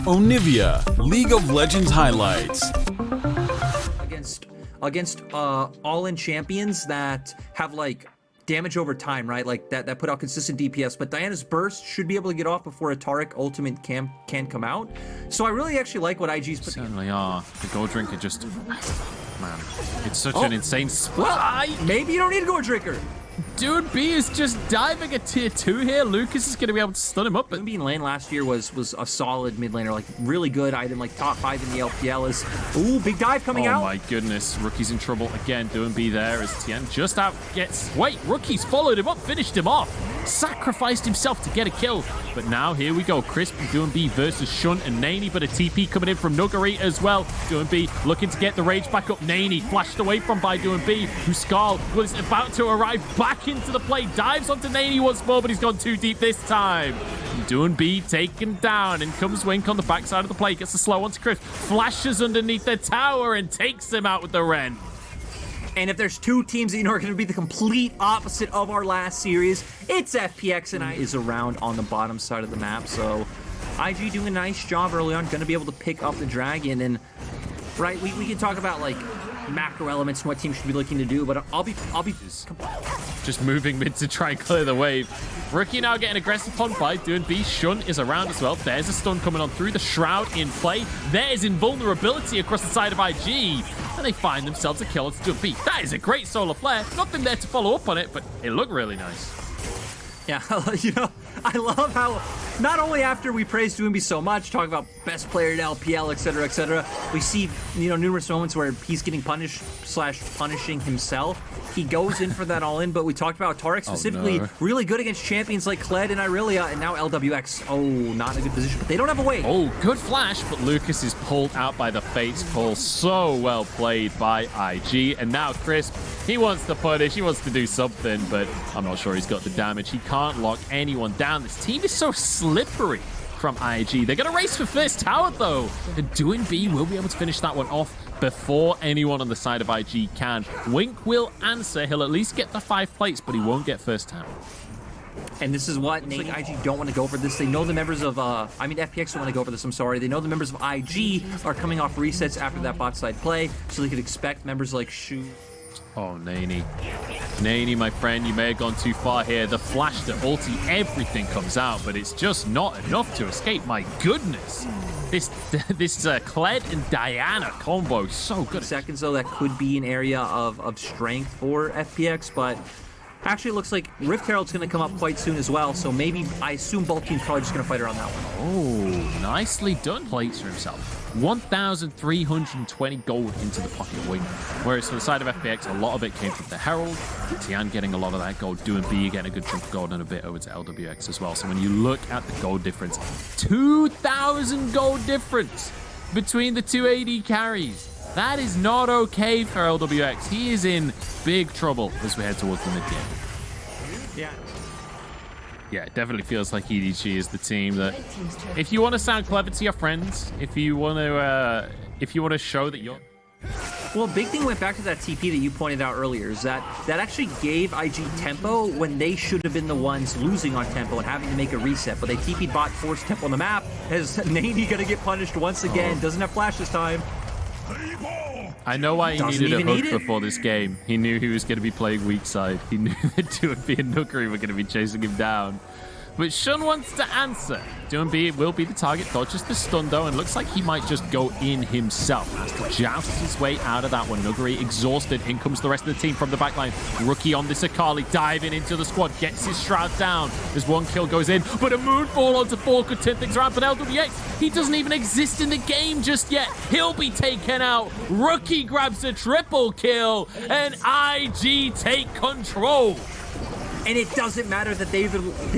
Onivia, League of Legends highlights. Against all-in champions that have like damage over time, right? Like that put out consistent DPS, but Diana's burst should be able to get off before a Taric ultimate can come out. So I really actually like what IG's putting. Certainly are. The gold drinker just, man, it's such an insane split. Well, maybe you don't need a gold drinker. Dude B is just diving a tier 2 here. Lucas is going to be able to stun him up. But Being lane last year was a solid mid laner, like really good item, like top 5 in the LPL. Is ooh, big dive coming out. Oh my goodness, Rookie's in trouble again. Doing B there as Tien just out gets. Wait, Rookie's followed him up, finished him off, sacrificed himself to get a kill. But now here we go, Crisp doing B versus Shun and Naney, but a TP coming in from Nuggery as well. Doing B looking to get the rage back up. Naney flashed away from by Doing B, who Skarl was about to arrive back into the play, dives onto Naney once more, but he's gone too deep this time. Doing B taken down, and comes Wink on the backside of the play, gets the slow onto Crisp, flashes underneath the tower and takes him out with the Ren. And if there's two teams that you know are going to be the complete opposite of our last series, it's FPX and I is around on the bottom side of the map. So IG doing a nice job early on, going to be able to pick up the dragon. And right, we can talk about like macro elements and what teams should be looking to do, but I'll be just moving mid to try and clear the wave. Rookie now getting aggressive on fight. Doing B. Shun is around as well. There's a stun coming on through the Shroud in play. There's invulnerability across the side of IG. And they find themselves a kill. It's Doing B. That is a great solar flare. Nothing there to follow up on it, but it looked really nice. Yeah, you know, I love how not only after we praise Doomby so much, talk about best player in LPL, etc., we see, you know, numerous moments where he's getting punished / punishing himself. He goes in for that all in, but we talked about Taric specifically, really good against champions like Kled and Irelia, and now LWX. Oh, not in a good position, but they don't have a way. Oh, good flash, but Lucas is pulled out by the Fates pull. So well played by IG, and now Crisp, he wants to punish, he wants to do something, but I'm not sure he's got the damage. He can't lock anyone down. This team is so slippery from IG. They're going to race for first tower, though. And Doing B will be able to finish that one off before anyone on the side of IG can. Wink will answer. He'll at least get the 5 plates, but he won't get first tower. And this is what like IG don't want to go for this. They know the members of, FPX don't want to go for this, I'm sorry. They know the members of IG are coming off resets after that bot side play, so they could expect members like Shu. Oh, Naney. Naney, my friend, you may have gone too far here. The flash, the ulti, everything comes out, but it's just not enough to escape. My goodness. This Kled and Diana combo, so good. Seconds, though, that could be an area of strength for FPX, but actually it looks like Rift Herald's going to come up quite soon as well, so maybe, I assume both teams probably just going to fight around that one. Oh, nicely done. Plates for himself. 1,320 gold into the pocket of Wing. Whereas for the side of FPX, a lot of it came from the Herald. Tian getting a lot of that gold. Doing B getting a good chunk of gold and a bit over to LWX as well. So when you look at the gold difference, 2,000 gold difference between the two AD carries. That is not okay for LWX. He is in big trouble as we head towards the mid-game. Yeah, it definitely feels like EDG is the team that, if you want to sound clever to your friends, if you want to show that you're. Well, big thing went back to that TP that you pointed out earlier, is that actually gave IG tempo when they should have been the ones losing on tempo and having to make a reset. But they TP'd bot, forced tempo on the map. Is Naney gonna get punished once again? Doesn't have flash this time. I know why he needed a hook before this game. He knew he was going to be playing weak side. He knew that Doing B and Nuggery were going to be chasing him down. But Shun wants to answer. Doing B will be the target, dodges the stun though, and looks like he might just go in himself. Has to joust his way out of that one. Nuggery exhausted. In comes the rest of the team from the backline. Rookie on this Akali, diving into the squad, gets his shroud down. As one kill goes in, but a moonfall onto 4 could turn things around. But LWX, he doesn't even exist in the game just yet. He'll be taken out. Rookie grabs a triple kill, and IG take control. And it doesn't matter that they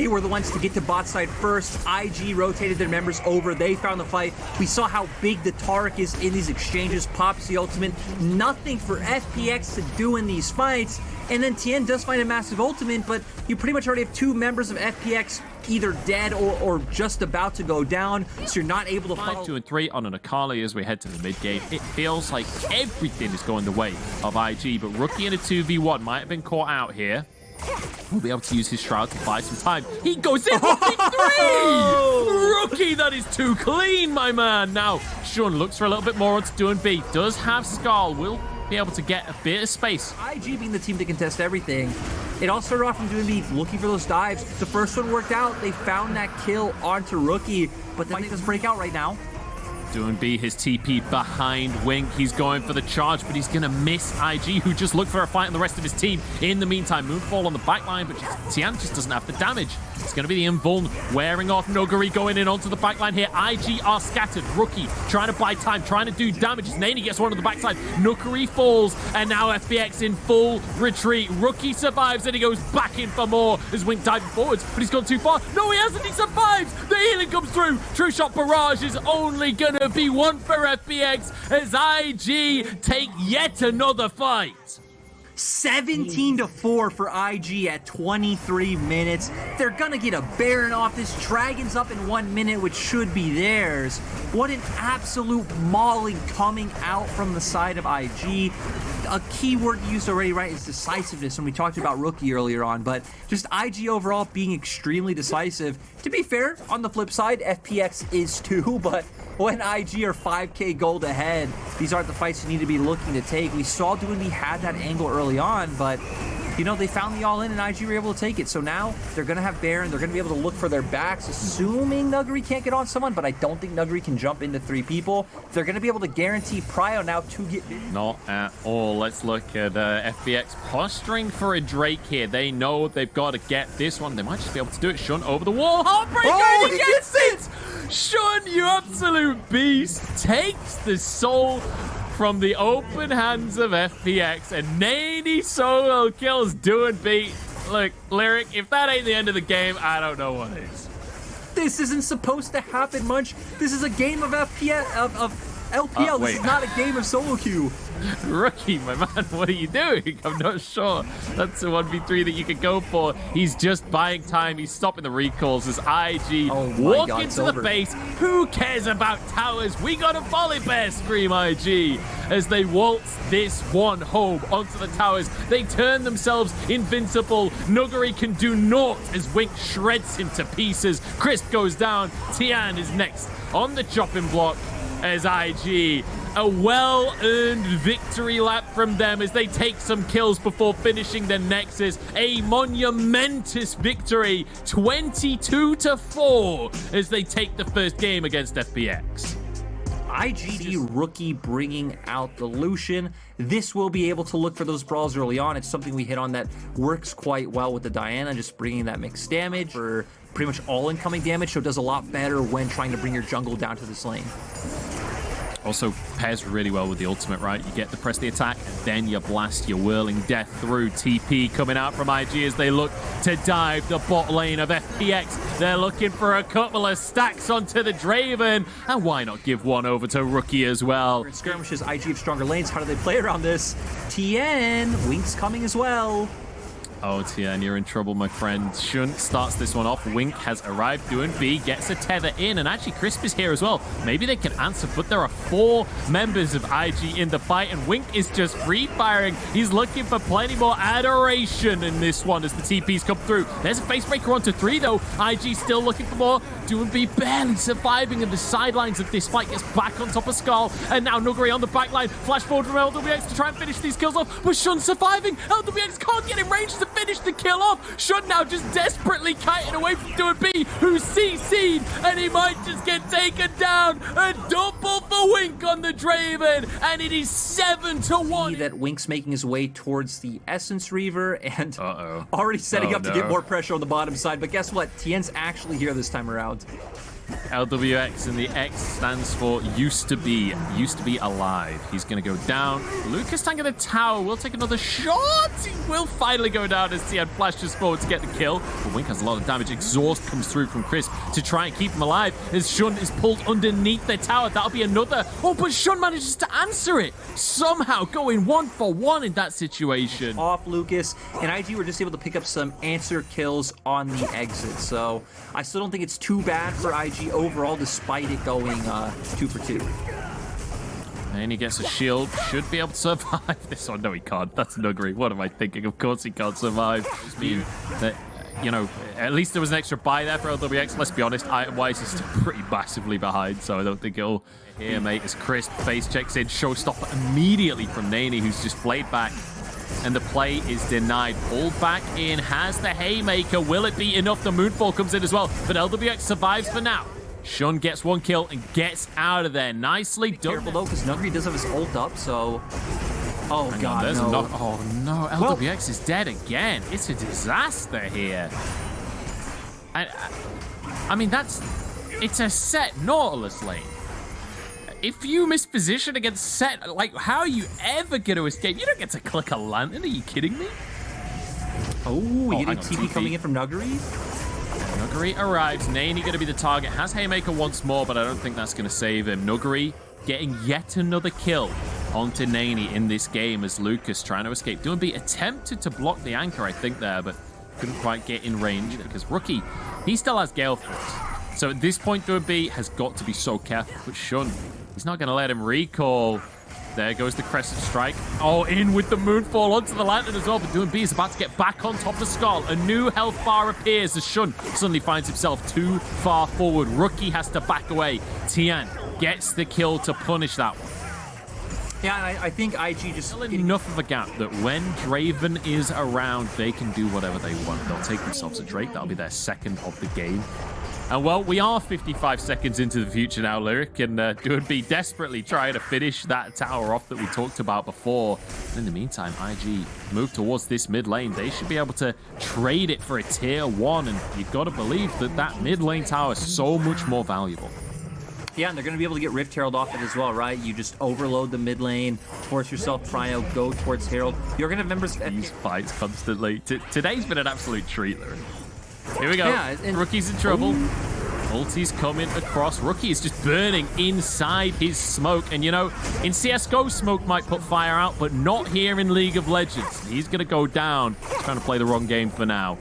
were the ones to get to bot side first. IG rotated their members over. They found the fight. We saw how big the Taric is in these exchanges. Pops the ultimate. Nothing for FPX to do in these fights. And then Tien does find a massive ultimate, but you pretty much already have 2 members of FPX either dead or just about to go down, so you're not able to follow. 5, 2, and 3 on an Akali as we head to the mid game. It feels like everything is going the way of IG, but Rookie in a 2v1 might have been caught out here. We'll be able to use his shroud to buy some time. He goes in 1v3! Rookie, that is too clean, my man. Now, Shun looks for a little bit more onto doing B. Does have Scarl, will be able to get a bit of space. IG being the team that can test everything. It all started off from doing B, looking for those dives. The first one worked out. They found that kill onto Rookie, but the fight does break out right now. Doing B, his TP behind Wink. He's going for the charge, but he's going to miss IG, who just looked for a fight on the rest of his team. In the meantime, Moonfall on the backline, but Tian just doesn't have the damage. It's going to be the invuln wearing off Nuguri going in onto the backline here. IG are scattered. Rookie trying to buy time, trying to do damage. Nani gets one on the backside. Nuguri falls, and now FPX in full retreat. Rookie survives, and he goes back in for more as Wink diving forwards, but he's gone too far. No, he hasn't. He survives. The healing comes through. True Shot Barrage is only going to be one for FPX as IG take yet another fight. 17-4 for IG at 23 minutes. They're gonna get a Baron off this. Dragon's up in 1 minute, which should be theirs. What an absolute mauling coming out from the side of IG. A key word used already, right, is decisiveness when we talked about Rookie earlier on, but just IG overall being extremely decisive. To be fair, on the flip side, FPX is too, but when IG are 5k gold ahead, these aren't the fights you need to be looking to take. We saw Doonby had that angle early on, but you know, they found the all-in and IG were able to take it. So now they're going to have Baron. They're going to be able to look for their backs, assuming Nuguri can't get on someone, but I don't think Nuguri can jump into 3 people. They're going to be able to guarantee Prio now to get... Not at all. Let's look at FPX posturing for a Drake here. They know they've got to get this one. They might just be able to do it. Shun over the wall. Heartbreaker, oh, he gets it! Shun, you absolute beast, takes the soul from the open hands of FPX, and Nani solo kills doing beat. Look, Lyric, if that ain't the end of the game, I don't know what is. This isn't supposed to happen, Munch. This is a game of FPL, of LPL. This is not a game of solo queue. Rookie, my man, what are you doing? I'm not sure. That's a 1v3 that you could go for. He's just buying time. He's stopping the recalls as IG walk into the base. Who cares about towers? We got a volley bear, scream IG. As they waltz this one home onto the towers, they turn themselves invincible. Nuguri can do naught as Wink shreds him to pieces. Crisp goes down. Tian is next on the chopping block as IG. A well-earned victory lap from them as they take some kills before finishing the Nexus. A monumentous victory, 22-4, as they take the first game against FPX. IGD Rookie bringing out the Lucian. This will be able to look for those brawls early on. It's something we hit on that works quite well with the Diana, just bringing that mixed damage for pretty much all incoming damage, so it does a lot better when trying to bring your jungle down to this lane. Also pairs really well with the ultimate, right? You get the press the attack, and then you blast your whirling death through. TP coming out from IG as they look to dive the bot lane of FPX. They're looking for a couple of stacks onto the Draven, and why not give one over to Rookie as well? In skirmishes, IG have stronger lanes. How do they play around this? TN, Wink's coming as well. Oh, Tian, you're in trouble, my friend. Shun starts this one off. Wink has arrived doing B, gets a tether in, and actually Crisp is here as well. Maybe they can answer, but there are 4 members of IG in the fight, and Wink is just free firing. He's looking for plenty more adoration in this one as the TPs come through. There's a face breaker onto 3, though. IG still looking for more. Doing B barely surviving in the sidelines of this fight. Gets back on top of Skull, and now Nuguri on the back line. Flash forward from LWX to try and finish these kills off, but Shun surviving. LWX can't get in range to finish the kill off. Shun now just desperately kiting away from doing B, who's CC'd, and he might just get taken down. A double for Wink on the Draven, and it is 7-1. That Wink's making his way towards the Essence Reaver, and already setting up to get more pressure on the bottom side. But guess what? Tien's actually here this time around. LWX, and the X stands for used to be alive. He's going to go down. Lucas Tang at the tower will take another shot. He will finally go down as Tian flashes forward to get the kill. But Wink has a lot of damage. Exhaust comes through from Crisp to try and keep him alive as Shun is pulled underneath the tower. That'll be another. Oh, but Shun manages to answer it. Somehow going 1-for-1 in that situation. Off Lucas, and IG were just able to pick up some answer kills on the exit. So I still don't think it's too bad for IG overall, despite it going 2 for 2. And he gets a shield. Should be able to survive this one. No, he can't. That's Nuguri. What am I thinking? Of course he can't survive. you know, at least there was an extra buy there for LWX. Let's be honest, item-wise, it's still pretty massively behind, so I don't think it'll... Here, mate, as Chris face checks in, showstopper immediately from Nani, who's just played back. And the play is denied. Pulled back in, has the haymaker. Will it be enough? The moonfall comes in as well, but LWX survives for now. Shun gets one kill and gets out of there. Nicely done. Careful though, because Nuguri does have his ult up, so... Oh, Hang God, on, no. Oh, no. LWX is dead again. It's a disaster here. I mean, it's a set Nautilus lane. If you miss position against set, like, how are you ever going to escape? You don't get to click a lantern. Are you kidding me? Oh, we get a TP coming in from Nuguri. Nuguri arrives. Nani going to be the target. Has Haymaker once more, but I don't think that's going to save him. Nuguri getting yet another kill onto Nani in this game as Lucas trying to escape. Doomby attempted to block the anchor, I think, there, but couldn't quite get in range because Rookie, he still has Gale Force. So at this point, Doomby has got to be so careful. But Shun, he's not going to let him recall. There goes the Crescent Strike. Oh, in with the Moonfall onto the Lantern as well. But Doomby is about to get back on top of Skull. A new health bar appears as Shun suddenly finds himself too far forward. Rookie has to back away. Tian gets the kill to punish that one. Yeah, I think IG just... Still enough of a gap that when Draven is around, they can do whatever they want. They'll take themselves a Drake. That'll be their second of the game. And, well, we are 55 seconds into the future now, Lyric, and Doomby desperately trying to finish that tower off that we talked about before. In the meantime, IG move towards this mid lane. They should be able to trade it for a tier 1, and you've got to believe that that mid lane tower is so much more valuable. Yeah, and they're going to be able to get Rift Herald off it as well, right? You just overload the mid lane, force yourself prio, go towards Herald. You're going to have members... These fights constantly. Today's been an absolute treat, Lyric. Here we go. Yeah, Rookie's in trouble. Ulti's coming across. Rookie is just burning inside his smoke. And, you know, in CSGO, smoke might put fire out, but not here in League of Legends. He's going to go down. He's trying to play the wrong game for now.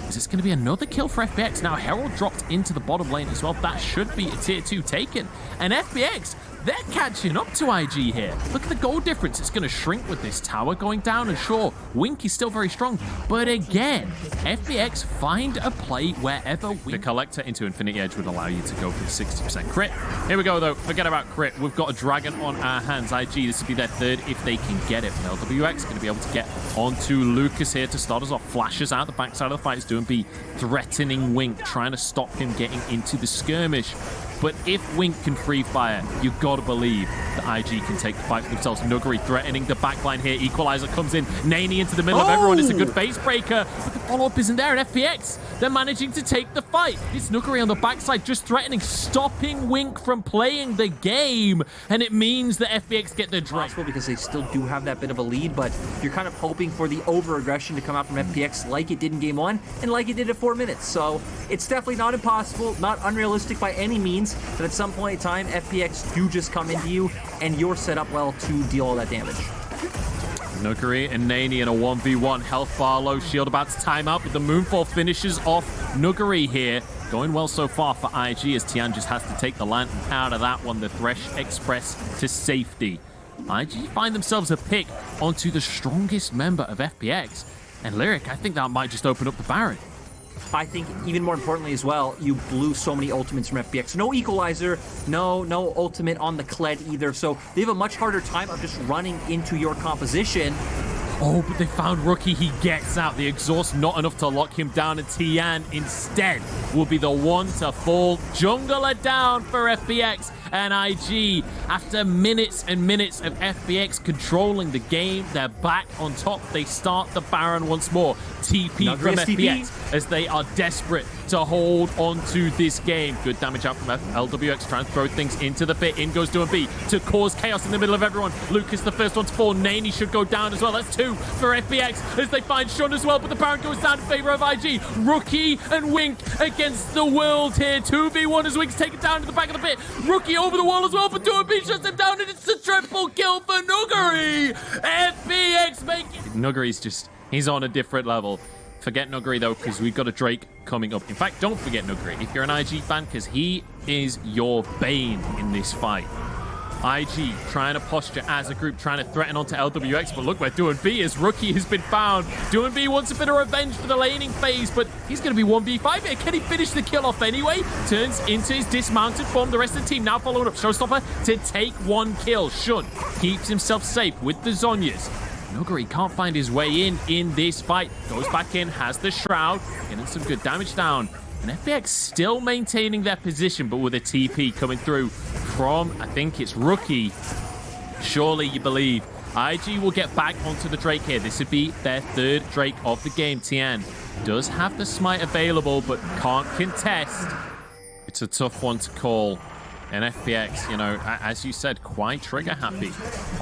Is this going to be another kill for FPX? Now, Herald dropped into the bottom lane as well. That should be a tier 2 taken. And FPX, they're catching up to IG here. Look at the goal difference. It's going to shrink with this tower going down. And sure, Wink is still very strong. But again, FPX find a play wherever the Collector into Infinity Edge would allow you to go for the 60% crit. Here we go, though. Forget about crit. We've got a dragon on our hands. IG, this would be their third if they can get it. But LWX going to be able to get onto Lucas here to start us off. Flashes out the backside of the fight. Is doing be threatening Wink, trying to stop him getting into the skirmish. But if Wink can free fire, you've got to believe that IG can take the fight for themselves. Nuguri threatening the backline here. Equalizer comes in. Nani into the middle of everyone. It's a good base breaker. But the follow-up isn't there. And FPX, they're managing to take the fight. It's Nuguri on the backside just threatening, stopping Wink from playing the game. And it means that FPX get their drop. Because they still do have that bit of a lead, but you're kind of hoping for the over-aggression to come out from FPX like it did in Game 1 and like it did at 4 minutes. So it's definitely not impossible, not unrealistic by any means. But at some point in time, FPX do just come into you, and you're set up well to deal all that damage. Nuguri and Nani in a 1v1. Health bar low, shield about to time out, but the Moonfall finishes off Nuguri here. Going well so far for IG as Tian just has to take the lantern out of that one. The Thresh Express to safety. IG find themselves a pick onto the strongest member of FPX. And Lyric, I think that might just open up the Baron. I think even more importantly as well, you blew so many ultimates from FPX. No equalizer, no ultimate on the Kled either, so they have a much harder time of just running into your composition. Oh, but they found Rookie. He gets out. The exhaust not enough to lock him down, and Tian instead will be the one to fall. Jungler down for FPX, and IG, after minutes and minutes of FPX controlling the game, they're back on top. They start the Baron once more. TP from FPX as they are desperate to hold on to this game. Good damage out from LWX, trying to throw things into the pit. In goes Doomby to cause chaos in the middle of everyone. Lucas the first one to fall. Nani should go down as well. That's 2 for FPX as they find Shun as well, but the Baron goes down in favor of IG. Rookie and Wink against the world here. 2v1 as Wink's taken down to the back of the pit. Rookie over the wall as well, but Doomby shuts him down, and it's a triple kill for Nuguri. FPX making... Nuguri's just... he's on a different level. Forget Nuguri, though, because we've got a Drake coming up. In fact, don't forget Nuguri if you're an IG fan, because he is your bane in this fight. IG trying to posture as a group, trying to threaten onto LWX, but look where Do&B is. Rookie has been found. Do&B wants a bit of revenge for the laning phase, but he's going to be 1v5 here. Can he finish the kill off anyway? Turns into his dismounted form. The rest of the team now following up. Showstopper to take 1 kill. Shun keeps himself safe with the Zhonyas. Nuguri can't find his way in this fight. Goes back in, has the Shroud, getting some good damage down. And FPX still maintaining their position, but with a TP coming through from, I think it's Rookie. Surely you believe. IG will get back onto the Drake here. This would be their 3rd Drake of the game. Tien does have the smite available, but can't contest. It's a tough one to call. And FPX, you know, as you said, quite trigger happy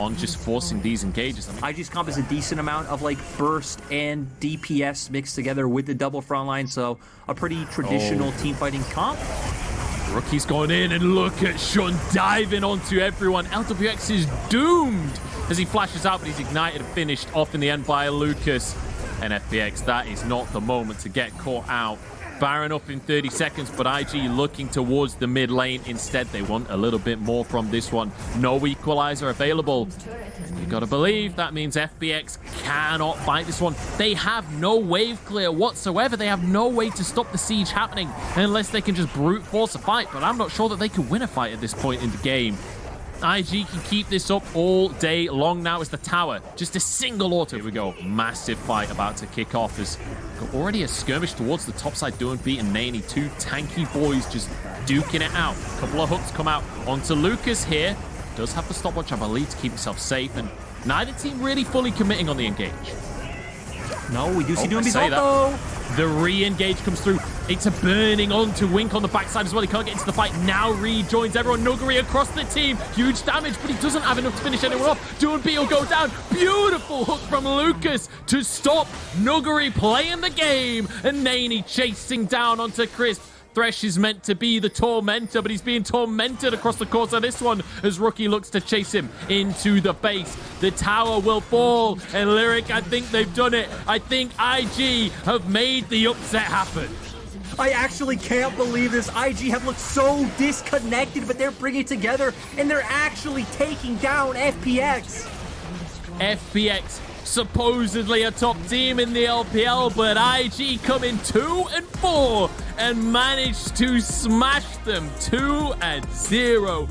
on just forcing these engages. I mean, IG's comp is a decent amount of like burst and DPS mixed together with the double front line, so a pretty traditional team fighting comp. Rookie's going in, and look at Shun diving onto everyone. LWX is doomed as he flashes out, but he's ignited and finished off in the end by Lucas. And FPX, that is not the moment to get caught out. Baron up in 30 seconds, but IG looking towards the mid lane. Instead, they want a little bit more from this one. No equalizer available. And you gotta believe that means FPX cannot fight this one. They have no wave clear whatsoever. They have no way to stop the siege happening unless they can just brute force a fight. But I'm not sure that they can win a fight at this point in the game. IG can keep this up all day long now as the tower. Just a single auto. Here we go. Massive fight about to kick off. There's already a skirmish towards the top side. Do&B and Naney, 2 tanky boys just duking it out. A couple of hooks come out onto Lucas here. Does have the stopwatch, I believe, to keep himself safe. And neither team really fully committing on the engage. No, we do see Do&B's ult. The re-engage comes through. It's a burning onto Wink on the backside as well. He can't get into the fight. Now rejoins everyone. Nuguri across the team. Huge damage, but he doesn't have enough to finish anyone off. Do&B will go down. Beautiful hook from Lucas to stop Nuguri playing the game. And Naney chasing down onto Crisp. Thresh is meant to be the tormentor, but he's being tormented across the course of this one as Rookie looks to chase him into the base. The tower will fall, and Lyric, I think they've done it. I think IG have made the upset happen. I actually can't believe this. IG have looked so disconnected, but they're bringing it together, and they're actually taking down FPX. FPX, supposedly a top team in the LPL, but IG come in 2-4 and managed to smash them 2-0.